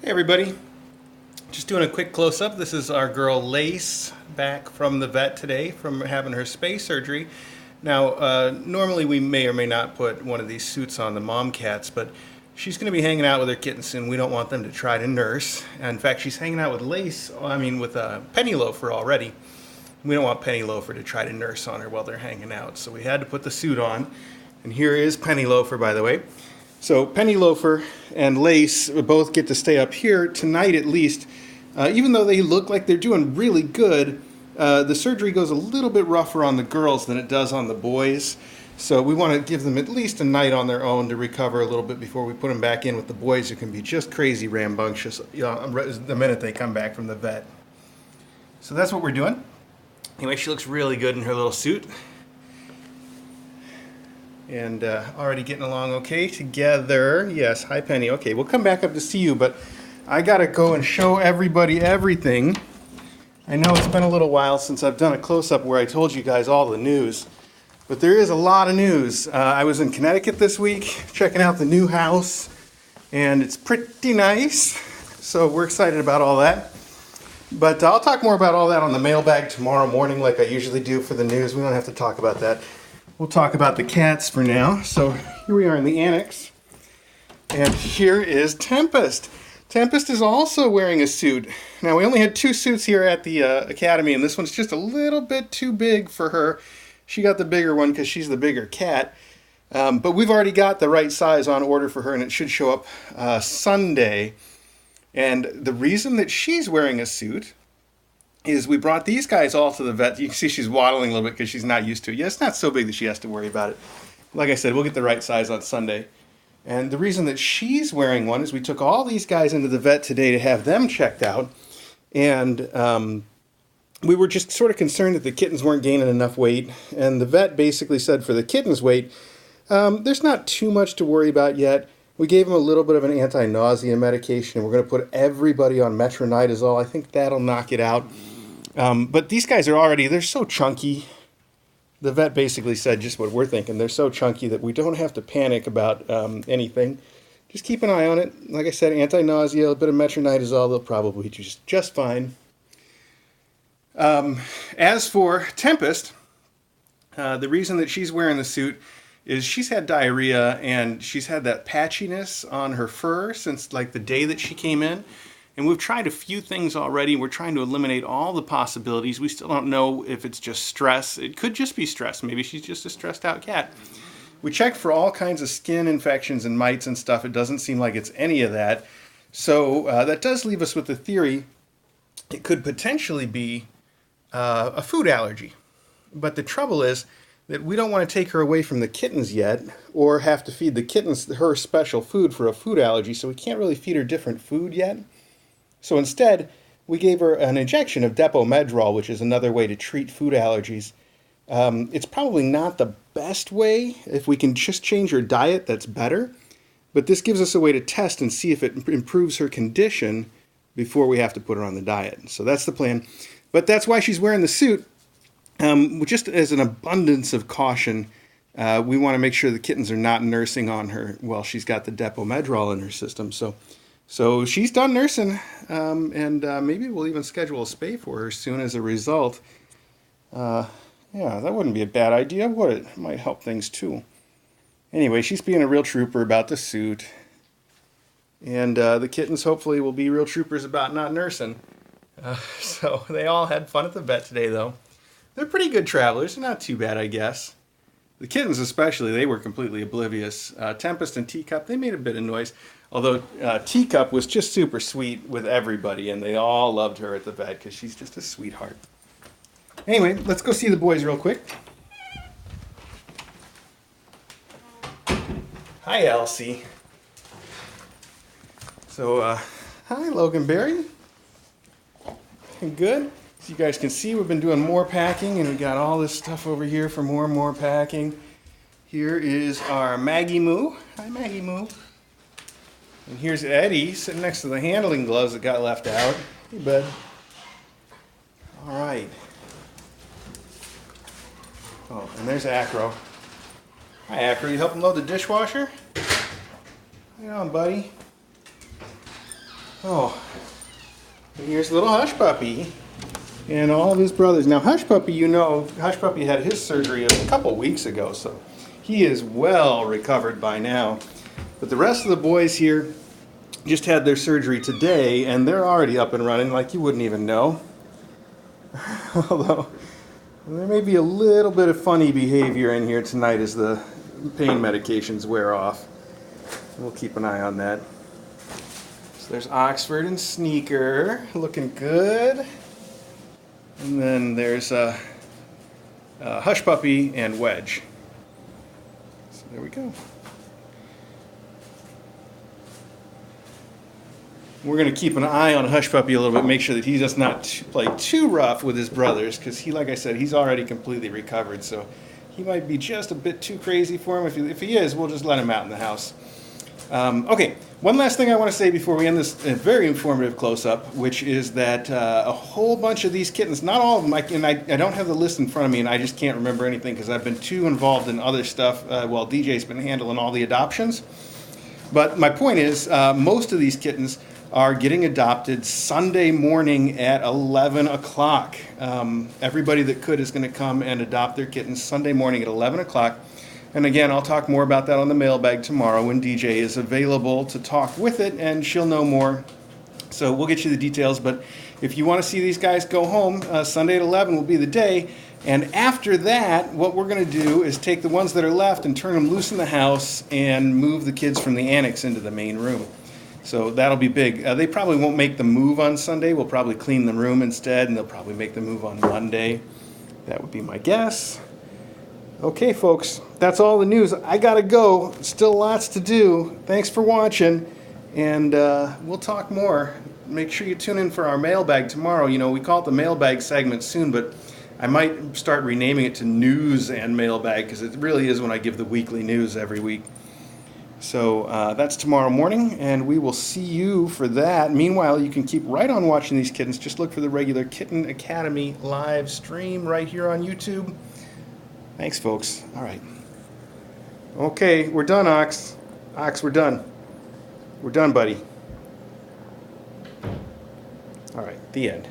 Hey everybody, just doing a quick close-up. This is our girl Lace back from the vet today from having her space surgery. Now, normally we may or may not put one of these suits on the mom cats, but she's going to be hanging out with her kittens and we don't want them to try to nurse. In fact, she's hanging out with with Penny Loafer already. We don't want Penny Loafer to try to nurse on her while they're hanging out, so we had to put the suit on. And here is Penny Loafer, by the way. So Penny Loafer and Lace both get to stay up here tonight at least. Even though they look like they're doing really good, the surgery goes a little bit rougher on the girls than it does on the boys. So we want to give them at least a night on their own to recover a little bit before we put them back in with the boys, who can be just crazy rambunctious the minute they come back from the vet. So that's what we're doing. Anyway, she looks really good in her little suit. And already getting along okay together. Yes, hi Penny. Okay, we'll come back up to see you, but I gotta go and show everybody everything. I know it's been a little while since I've done a close-up where I told you guys all the news, but there is a lot of news. I was in Connecticut this week checking out the new house, and it's pretty nice, so we're excited about all that. But I'll talk more about all that on the mailbag tomorrow morning like I usually do for the news. We don't have to talk about that. We'll talk about the cats for now. So here we are in the annex. And here is Tempest. Tempest is also wearing a suit. Now, we only had 2 suits here at the academy, and this one's just a little bit too big for her. She got the bigger one because she's the bigger cat. But we've already got the right size on order for her, and it should show up Sunday. And the reason that she's wearing a suit is we brought these guys all to the vet. You can see she's waddling a little bit because she's not used to it. Yeah, it's not so big that she has to worry about it. Like I said, we'll get the right size on Sunday. And the reason that she's wearing one is we took all these guys into the vet today to have them checked out. And we were just sort of concerned that the kittens weren't gaining enough weight. And the vet basically said for the kittens' weight, there's not too much to worry about yet. We gave them a little bit of an anti-nausea medication. We're going to put everybody on metronidazole. I think that'll knock it out. But these guys they're so chunky. The vet basically said just what we're thinking. They're so chunky that we don't have to panic about anything. Just keep an eye on it. Like I said, anti-nausea, a bit of metronidazole, they'll probably do just fine. As for Tempest, the reason that she's wearing the suit is she's had diarrhea and she's had that patchiness on her fur since like the day that she came in. And we've tried a few things already. We're trying to eliminate all the possibilities. We still don't know if it's just stress. It could just be stress. Maybe she's just a stressed out cat. We checked for all kinds of skin infections and mites and stuff. It doesn't seem like it's any of that. So that does leave us with the theory it could potentially be a food allergy. But the trouble is that we don't want to take her away from the kittens yet or have to feed the kittens her special food for a food allergy. So we can't really feed her different food yet. So instead, we gave her an injection of Depomedrol, which is another way to treat food allergies. It's probably not the best way. If we can just change her diet, that's better. But this gives us a way to test and see if it improves her condition before we have to put her on the diet. So that's the plan. But that's why she's wearing the suit. Just as an abundance of caution, we want to make sure the kittens are not nursing on her while she's got the Depomedrol in her system. So she's done nursing, and maybe we'll even schedule a spay for her soon as a result. Yeah, that wouldn't be a bad idea, would it? It might help things too. Anyway, she's being a real trooper about the suit. And the kittens hopefully will be real troopers about not nursing. So they all had fun at the vet today, though. They're pretty good travelers. They're not too bad, I guess. The kittens especially, they were completely oblivious. Tempest and Teacup, they made a bit of noise. Although Teacup was just super sweet with everybody, and they all loved her at the vet because she's just a sweetheart. Anyway, let's go see the boys real quick. Hi, Elsie. So, hi, Logan Berry. Good. As you guys can see, we've been doing more packing, and we got all this stuff over here for more and more packing. Here is our Maggie Moo. Hi, Maggie Moo. And here's Eddie sitting next to the handling gloves that got left out. Hey, bud. All right. Oh, and there's Acro. Hi, Acro. You helping load the dishwasher? How you doing, buddy? Oh, and here's little Hush Puppy and all of his brothers. Now, Hush Puppy, you know, Hush Puppy had his surgery a couple weeks ago, so he is well recovered by now. But the rest of the boys here just had their surgery today, and they're already up and running like you wouldn't even know. Although, there may be a little bit of funny behavior in here tonight as the pain medications wear off. We'll keep an eye on that. So there's Oxford and Sneaker, looking good. And then there's Hush Puppy and Wedge. So there we go. We're going to keep an eye on Hush Puppy a little bit, make sure that he does not play too rough with his brothers, because he, like I said, he's already completely recovered, so he might be just a bit too crazy for him. If he is, we'll just let him out in the house. Okay, one last thing I want to say before we end this very informative close-up, which is that a whole bunch of these kittens, not all of them, I don't have the list in front of me, and I just can't remember anything because I've been too involved in other stuff while DJ's been handling all the adoptions. But my point is, most of these kittens are getting adopted Sunday morning at 11 o'clock. Everybody that could is going to come and adopt their kittens Sunday morning at 11 o'clock. And again, I'll talk more about that on the mailbag tomorrow when DJ is available to talk with it, and she'll know more. So we'll get you the details. But if you want to see these guys go home, Sunday at 11 will be the day. And after that, what we're going to do is take the ones that are left and turn them loose in the house and move the kids from the annex into the main room. So that'll be big. They probably won't make the move on Sunday. We'll probably clean the room instead, and they'll probably make the move on Monday. That would be my guess. Okay, folks, that's all the news. I gotta go. Still lots to do. Thanks for watching, and we'll talk more. Make sure you tune in for our mailbag tomorrow. You know, we call it the mailbag segment soon, but I might start renaming it to news and mailbag, because it really is when I give the weekly news every week. So that's tomorrow morning, and we will see you for that. Meanwhile, you can keep right on watching these kittens. Just look for the regular Kitten Academy live stream right here on YouTube. Thanks, folks. All right. Okay, we're done, Ox. Ox, we're done. We're done, buddy. All right, the end.